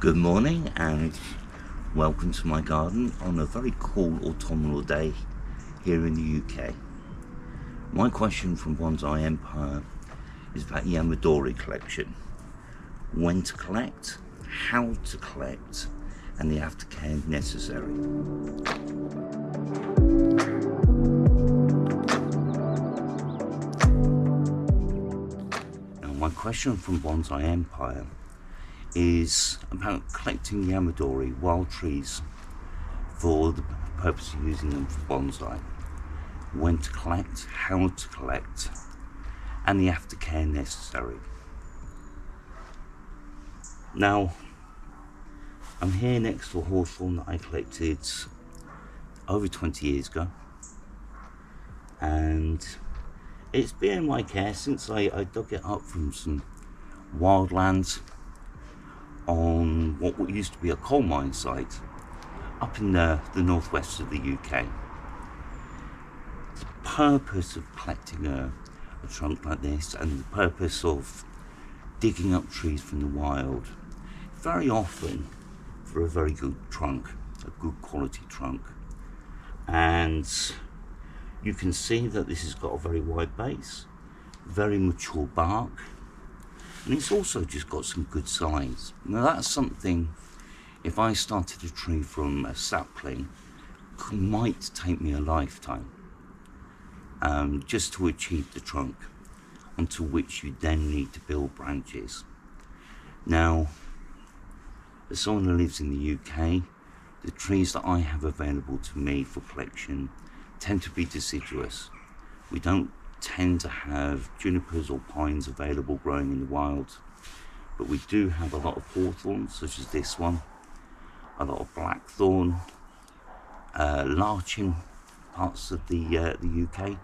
Good morning and welcome to my garden on a very cool autumnal day here in the UK. My question from Bonsai Empire is about Yamadori collection. When to collect, how to collect, and the aftercare necessary. Now, my question from Bonsai Empire is about collecting Yamadori wild trees for the purpose of using them for bonsai. When to collect, how to collect, and the aftercare necessary. Now, I'm here next to a hawthorn that I collected over 20 years ago, and it's been in my care since I dug it up from some wildlands on what used to be a coal mine site up in the northwest of the UK. The purpose of collecting a trunk like this and the purpose of digging up trees from the wild, very often for a very good trunk, a good quality trunk. And you can see that this has got a very wide base, very mature bark, and it's also just got some good size. Now that's something, if I started a tree from a sapling, might take me a lifetime just to achieve the trunk, onto which you then need to build branches. Now, as someone who lives in the UK, the trees that I have available to me for collection tend to be deciduous. We don't tend to have junipers or pines available growing in the wild, but we do have a lot of hawthorns, such as this one, a lot of blackthorn, larch in parts of the UK,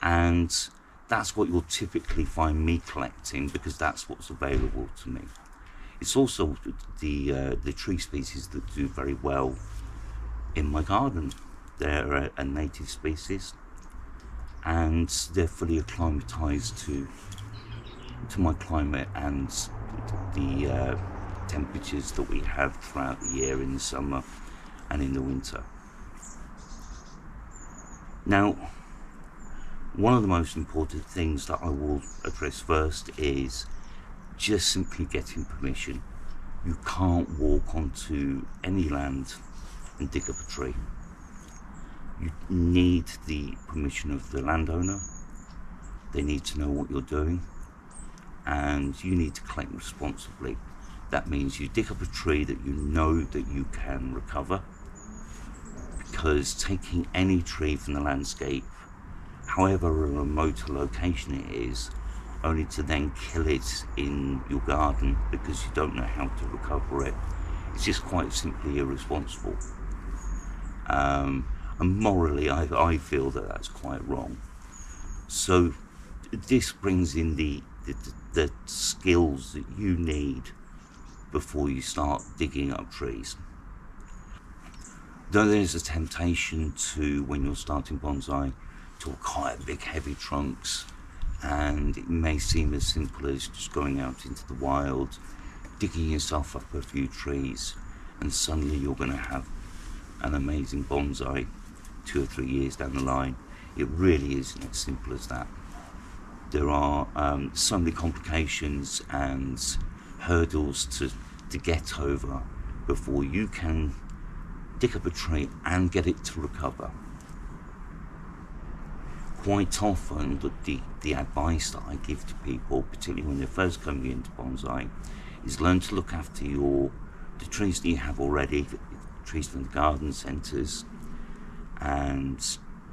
and that's what you'll typically find me collecting because that's what's available to me. It's also the tree species that do very well in my garden. They're a native species, and they're fully acclimatized to my climate and the temperatures that we have throughout the year in the summer and in the winter. Now, one of the most important things that I will address first is just simply getting permission. You can't walk onto any land and dig up a tree. You need the permission of the landowner. They need to know what you're doing, and you need to collect responsibly. That means you dig up a tree that you know that you can recover, because taking any tree from the landscape, however remote a location it is, only to then kill it in your garden because you don't know how to recover it, it's just quite simply irresponsible. And morally, I feel that that's quite wrong. So this brings in the skills that you need before you start digging up trees. Though there's a temptation to, when you're starting bonsai, to acquire big heavy trunks, and it may seem as simple as just going out into the wild, digging yourself up a few trees, and suddenly you're going to have an amazing bonsai 2 or 3 years down the line. It really isn't as simple as that. There are so many complications and hurdles to get over before you can dig up a tree and get it to recover. Quite often, the advice that I give to people, particularly when they're first coming into bonsai, is learn to look after the trees that you have already, the trees from the garden centres, and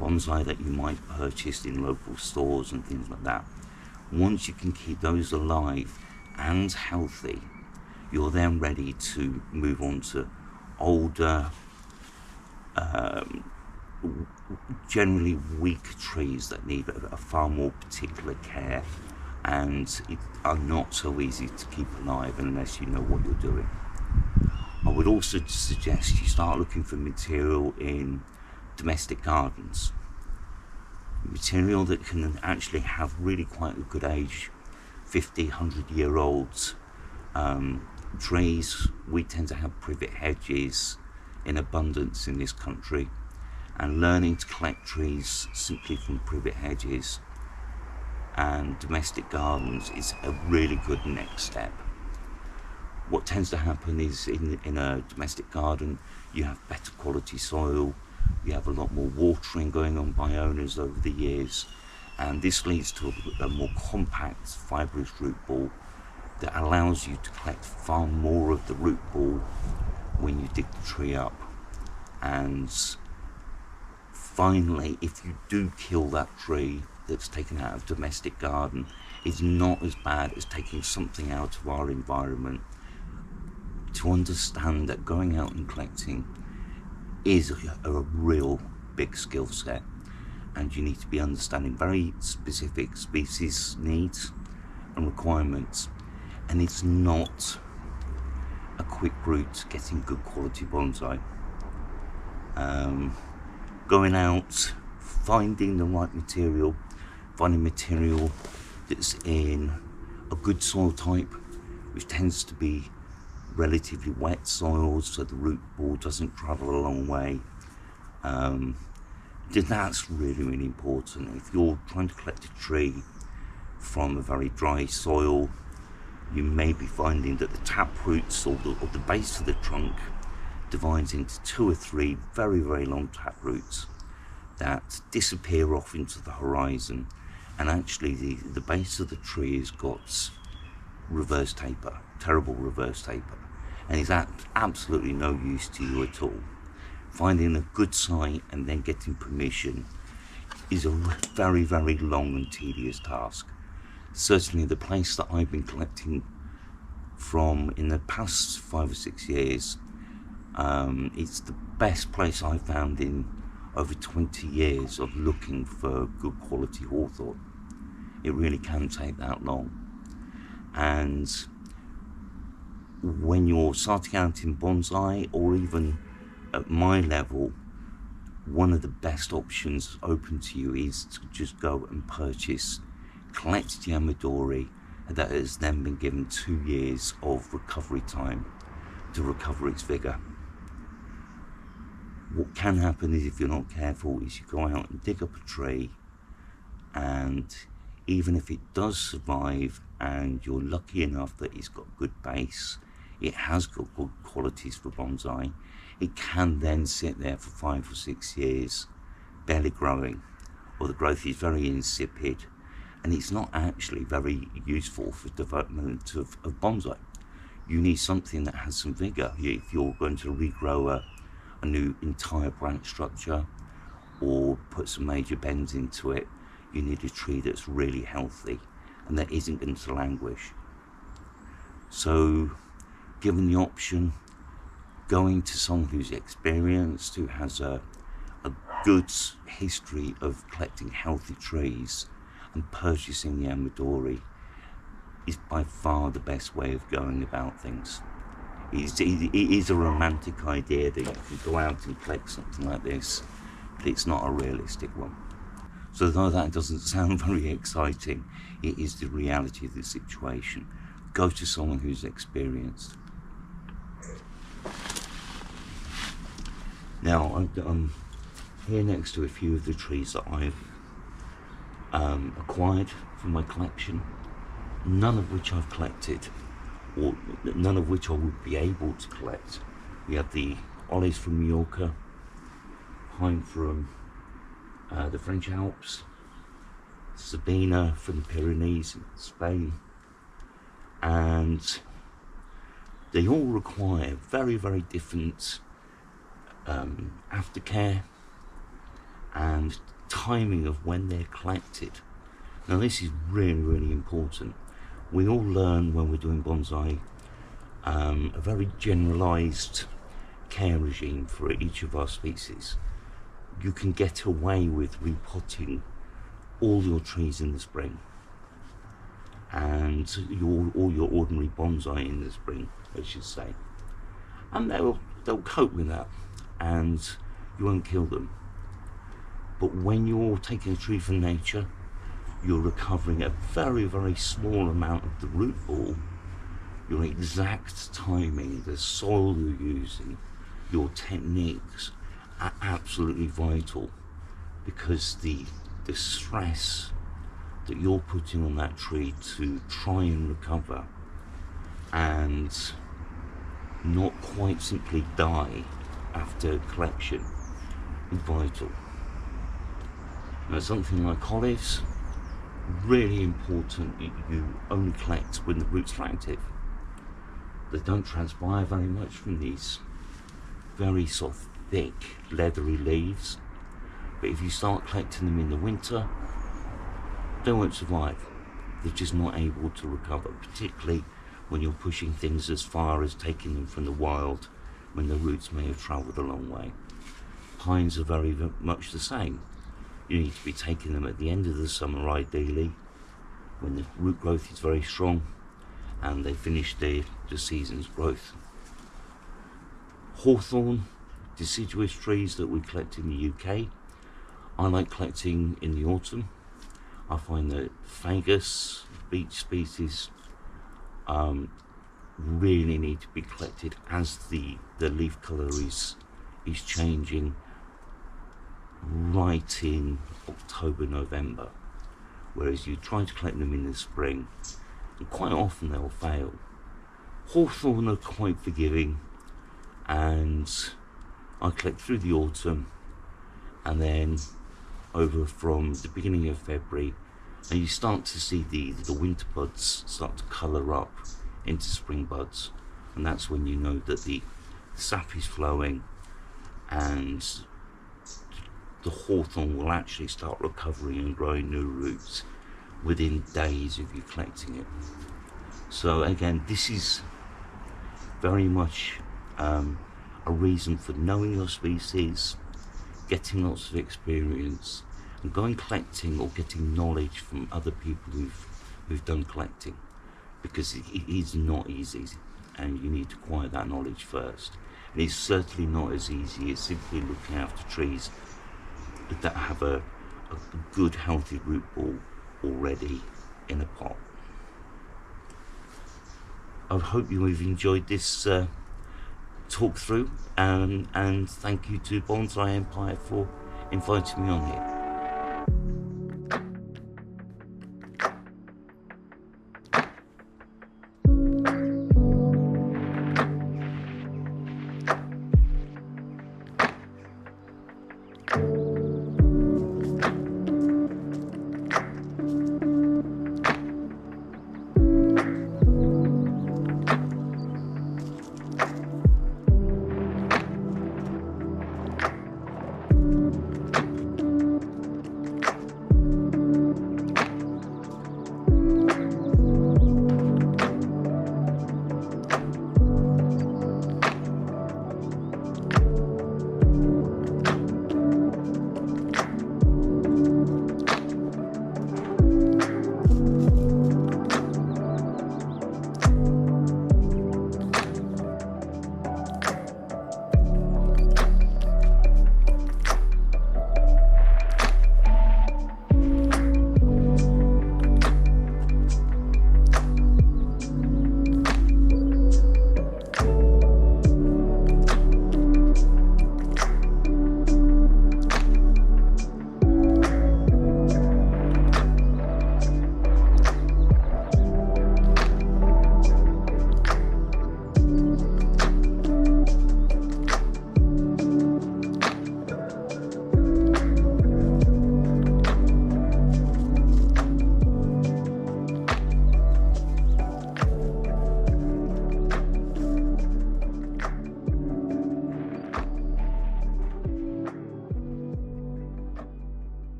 bonsai that you might purchase in local stores and things like that. Once you can keep those alive and healthy, you're then ready to move on to older, generally weak trees that need a far more particular care and are not so easy to keep alive unless you know what you're doing. I would also suggest you start looking for material in domestic gardens, material that can actually have really quite a good age, 50, 100-year-olds, trees, we tend to have privet hedges in abundance in this country, and learning to collect trees simply from privet hedges and domestic gardens is a really good next step. What tends to happen is in a domestic garden, you have better quality soil, you have a lot more watering going on by owners over the years, and this leads to a more compact fibrous root ball that allows you to collect far more of the root ball when you dig the tree up. And finally, if you do kill that tree that's taken out of domestic garden, it's not as bad as taking something out of our environment. To understand that going out and collecting is a real big skill set, and you need to be understanding very specific species needs and requirements, and it's not a quick route to getting good quality bonsai. Going out, finding the right material, finding material that's in a good soil type, which tends to be relatively wet soils so the root ball doesn't travel a long way. That's really important. If you're trying to collect a tree from a very dry soil, you may be finding that the tap roots or the base of the trunk divides into 2 or 3 very long tap roots that disappear off into the horizon, and actually the base of the tree has got reverse taper, terrible reverse taper, and is absolutely no use to you at all. Finding a good site and then getting permission is a very long and tedious task. Certainly the place that I've been collecting from in the past 5 or 6 years, it's the best place I've found in over 20 years of looking for good quality hawthorn. It really can take that long. And when you're starting out in bonsai, or even at my level, one of the best options open to you is to just go and purchase collected Yamadori that has then been given 2 years of recovery time to recover its vigor. What can happen is, if you're not careful, is you go out and dig up a tree, and even if it does survive and you're lucky enough that it's got good base, it has got good qualities for bonsai, it can then sit there for 5 or 6 years barely growing, or the growth is very insipid, and it's not actually very useful for development of bonsai. You need something that has some vigor. If you're going to regrow a new entire branch structure or put some major bends into it, you need a tree that's really healthy and that isn't going to languish. So given the option, going to someone who's experienced, who has a good history of collecting healthy trees and purchasing the Yamadori is by far the best way of going about things. It is a romantic idea that you can go out and collect something like this, but it's not a realistic one. So though that doesn't sound very exciting, it is the reality of the situation. Go to someone who's experienced. Now, I'm here next to a few of the trees that I've acquired from my collection, none of which I've collected, or none of which I would be able to collect. We have the olives from Mallorca, pine from the French Alps, Sabina from the Pyrenees in Spain, and they all require very different aftercare and timing of when they're collected. Now this is really important. We all learn when we're doing bonsai a very generalized care regime for each of our species. You can get away with repotting all your trees in the spring and all your ordinary bonsai in the spring, I should say, and they'll cope with that and you won't kill them. But when you're taking a tree from nature, you're recovering a very small amount of the root ball your exact timing, the soil you're using, your techniques are absolutely vital, because the stress that you're putting on that tree to try and recover and not quite simply die after collection is vital. Now, something like olives, really important that you only collect when the roots are active. They don't transpire very much from these very soft, thick, leathery leaves, but if you start collecting them in the winter, they won't survive. They're just not able to recover, particularly when you're pushing things as far as taking them from the wild when the roots may have travelled a long way. Pines are very much the same. You need to be taking them at the end of the summer, ideally, when the root growth is very strong and they finish the season's growth. Hawthorn, deciduous trees that we collect in the UK, I like collecting in the autumn. I find that Fagus, beech species, really need to be collected as the leaf colour is changing right in October, November, whereas you try to collect them in the spring and quite often they'll fail. Hawthorn are quite forgiving, and I collect through the autumn and then over from the beginning of February, and you start to see the winter buds start to colour up into spring buds, and that's when you know that the sap is flowing and the hawthorn will actually start recovering and growing new roots within days of you collecting it. So again, this is very much a reason for knowing your species, getting lots of experience, and going collecting or getting knowledge from other people who've done collecting, because it is not easy and you need to acquire that knowledge first. And it's certainly not as easy as simply looking after trees that have a good healthy root ball already in a pot. I hope you have enjoyed this talk through, and thank you to Bonsai Empire for inviting me on here.